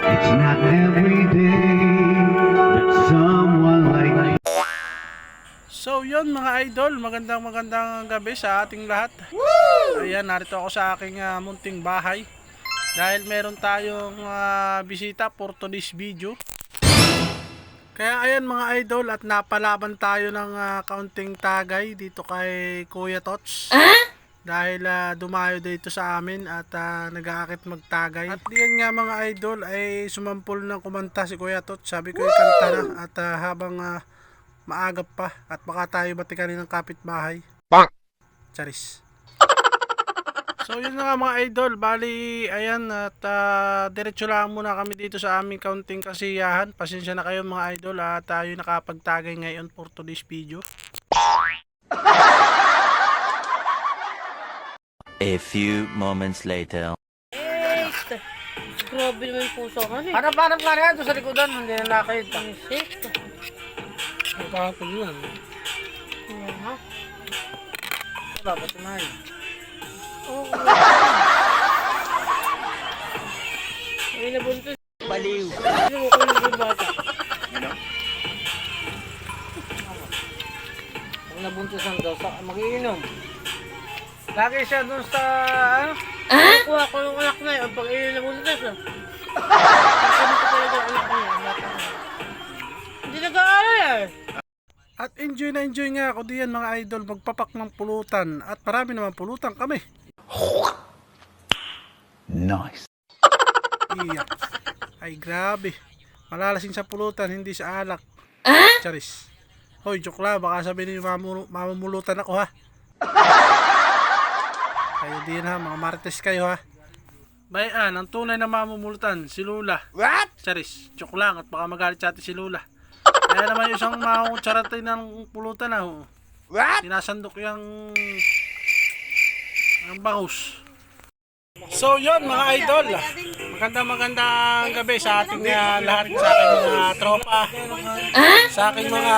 It's not every day that someone like me. So yun mga idol, magandang gabi sa ating lahat. Ayan, narito ako sa aking munting bahay. Dahil meron tayong bisita for today's video. Kaya ayan mga idol, at napalaban tayo ng kaunting tagay dito kay Kuya Tots. Dahil dumayo dito sa amin at nag-aakit magtagay. At diyan nga mga idol ay sumampol ng kumanta si Kuya Tots. Sabi ko ikanta na at habang maagap pa at baka tayo batikanin ng kapitbahay. Charis. So yun na nga mga idol, bali ayan at diretso lang muna kami dito sa aming kaunting kasiyahan. Pasensya na kayo mga idol at tayo nakapagtagay ngayon for today's video. A few moments later. Grabe naman yung puso ka eh. Hanap-hanap nga yan, doon sa likodan, hindi na nakita. Ang sick. Ang kapag yun. Aha. Wala ba tunay? Oo. Ay, nabuntos. Baliw. Ano mo kung yung bata? Ang nabuntusan daw, mag-iinom. Lagi siya doon sa, ano? Kuha ko yung anak na yun. Pag iyon nabuntos ah. Pagkano ko talaga ang anak na yun. Bata na. Hindi nag-aaral eh. At enjoy na enjoy nga ako diyan mga idol, magpapak ng pulutan. At marami naman pulutan kami. Nice. Iyak. Ay grabe. Malalasing sa pulutan, hindi sa alak. Charis. Hoy, joke lang. Baka sabihin niyo mamumulutan ako ha. Kayo din ha, mga marites kayo ha. Bayan, ang tunay na mamumulutan, si Lula. What? Charis, joke lang at baka magalit sa atin si Lula. Kaya naman yung isang makutsaratin ng pulutan na ho. What? Sinasandok yung ang bangus. So yun mga idol, magandang gabi sa ating lahat, sa aking mga tropa, sa aking mga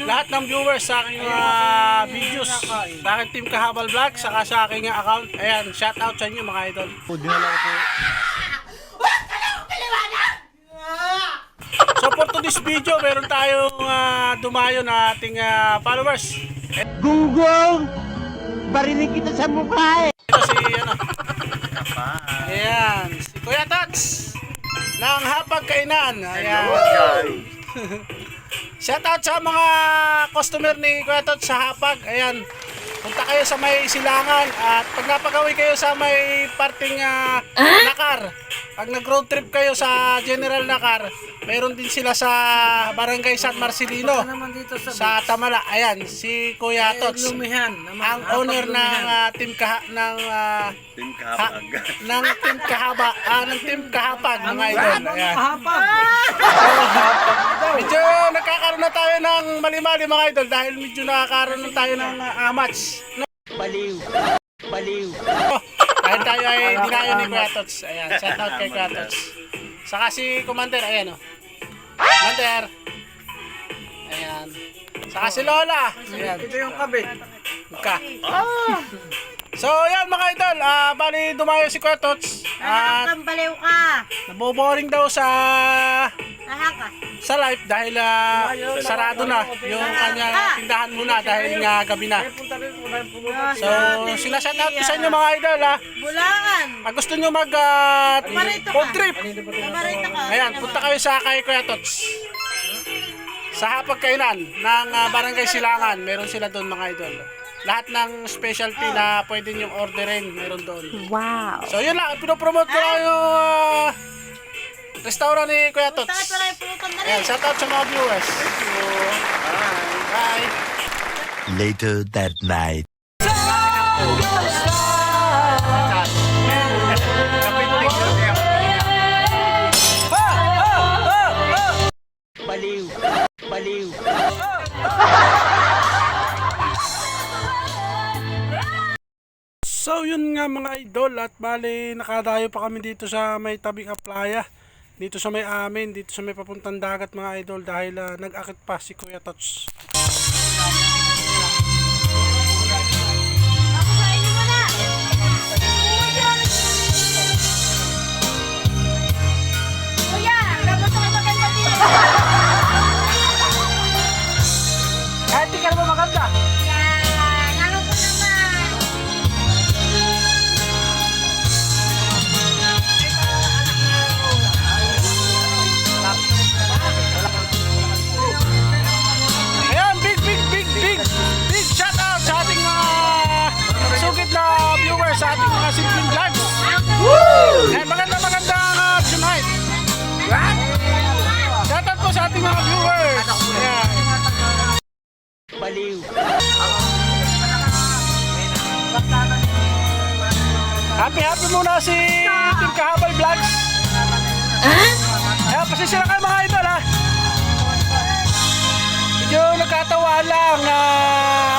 lahat ng viewers sa aking mga videos, sa aking Team Kahabal Vlog, saka sa aking account. Ayan, shout out sa inyo mga idol. So for today's video, meron tayong dumayo na ating followers. Gunggong! Barinig kita sa mukha eh! Ito si ano? Ayan, si Kuya Tots ng Hapag Kainan. Ayan. Shout out sa mga customer ni Kuya Tots sa Hapag. Ayan. Punta kayo sa may Silangan at pag napagawi kayo sa may parting Nakar, pag nag-road trip kayo sa General Nakar, mayroon din sila sa Barangay San Marcelino sa Tamala. Ayan, si Kuya Tots, ang owner ng Team Kahapag mga idol. Ayan. Medyo nagkakaroon na tayo ng mali-mali mga idol dahil medyo nakakaroon na tayo ng match. Baliw. Baliw. Dahil tayo ay dinayo ni Kuya Tots. Ayan, shout out kay Kuya Tots. Saka si Commander, ayan o. Commander. Ayan. Saka si Lola. Ayan. Ito yung kabit. Ka. So yan mga idol, bali dumayo si Kuya Tots. At Baliw ka. naboboring daw sa Nahaka. live dahil sarado na yung kanya tindahan muna dahil nga gabi na. So sinashout out ko sa inyo mga idol ha. Bulangan. Pag gusto nyo mag food trip, Namarita ka. ayan, punta kayo sa kay Kuya Tots. Sa Hapag Kainan ng Barangay Silangan, meron sila doon mga idol. Lahat ng specialty na pwede nyong orderin, meron doon. Wow. So yun lang, pinopromote ko lang yung restaurant ni Kuya Tots. Bakit wala yung pulutan na rin? Ayan, shout out sa mga viewers. Bye. Later that night. Baliw. Baliw. So yun nga mga idol, at bali nakadayo pa kami dito sa may tabing playa, dito sa may amin, dito sa may papuntang dagat mga idol, dahil nag-akit pa si Kuya Tots. pasensya na kayo mga idol ha. Medyo nagkatawa lang na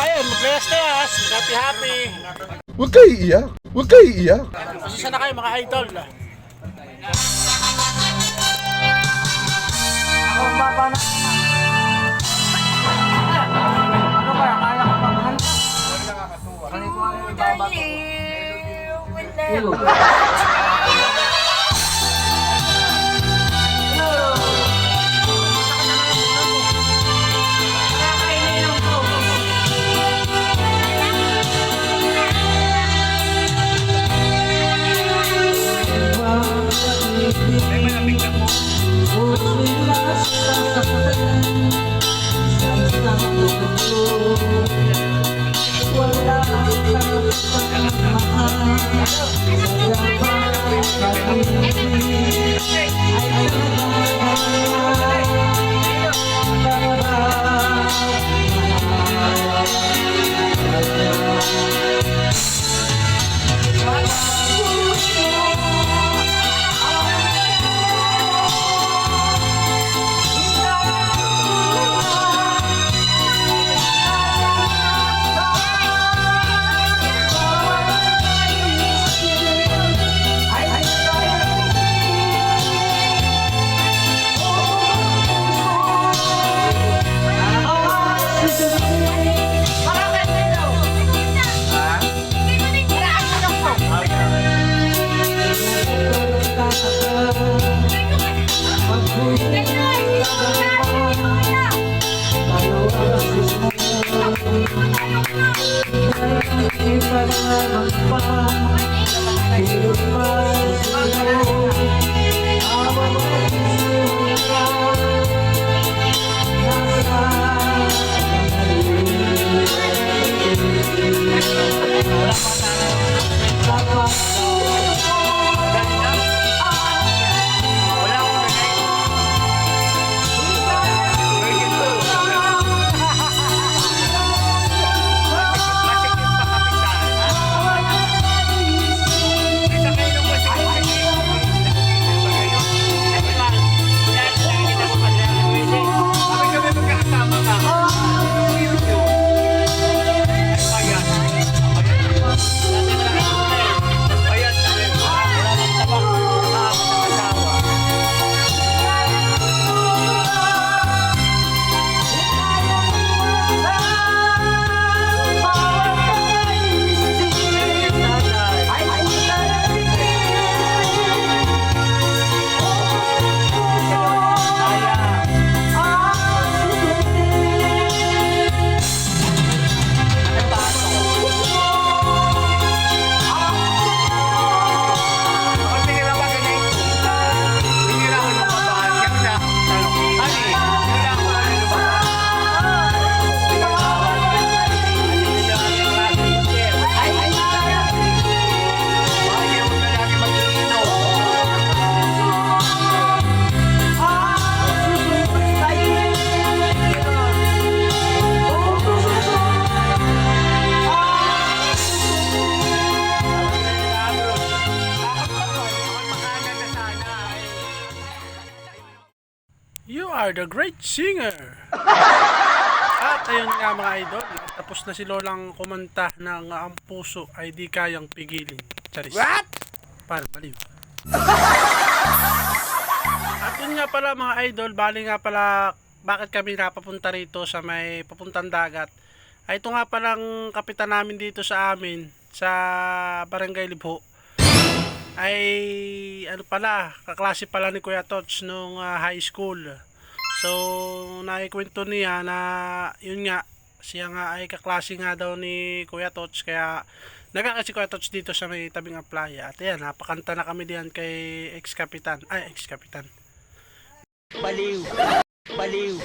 ayun, mag-layas-layas, happy. Huwag kayo iiyak. Huwag kayo iiyak. Pasensya na kayo mga idol. You are the great singer! At ayun nga mga idol, tapos na si Lolang kumanta ng Ang Puso Ay Di Kayang Pigilin. Charis. What? Paano, baliw. At yun nga pala mga idol, bali nga pala bakit kami napapunta rito sa may papuntang dagat. Ay ito nga palang kapitan namin dito sa amin, sa Barangay Libho. Ay ano pala, kaklase pala ni Kuya Tots nung high school. So naikwento niya na yun nga, siya nga ay kaklase nga daw ni Kuya Tots, kaya nagkakasi Kuya Tots dito sa may tabing playa. At yan, napakanta na kami diyan kay ex-kapitan. Baliw. Baliw.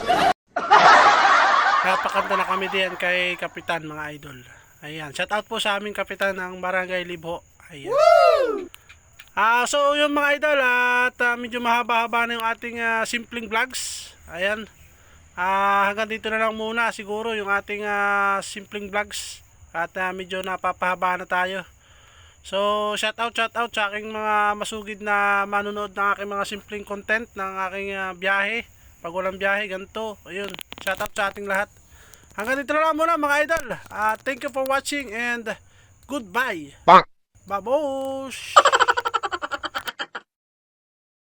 Napakanta na kami diyan kay kapitan mga idol. Ayan, shout out po sa aming kapitan ng Barangay Libho. Ayan. So yung mga idol, at medyo mahaba-haba na yung ating simpleng vlogs. Ayan. Hanggang dito na lang muna siguro yung ating simpleng vlogs. At medyo napapahaba na tayo. So, shout out sa aking mga masugid na manonood ng aking mga simpleng content ng aking biyahe. Pag walang biyahe, ganito. Ayun, shout out sa ating lahat. Hanggang dito na lang muna mga idol. Thank you for watching and goodbye. Bang! Babosh!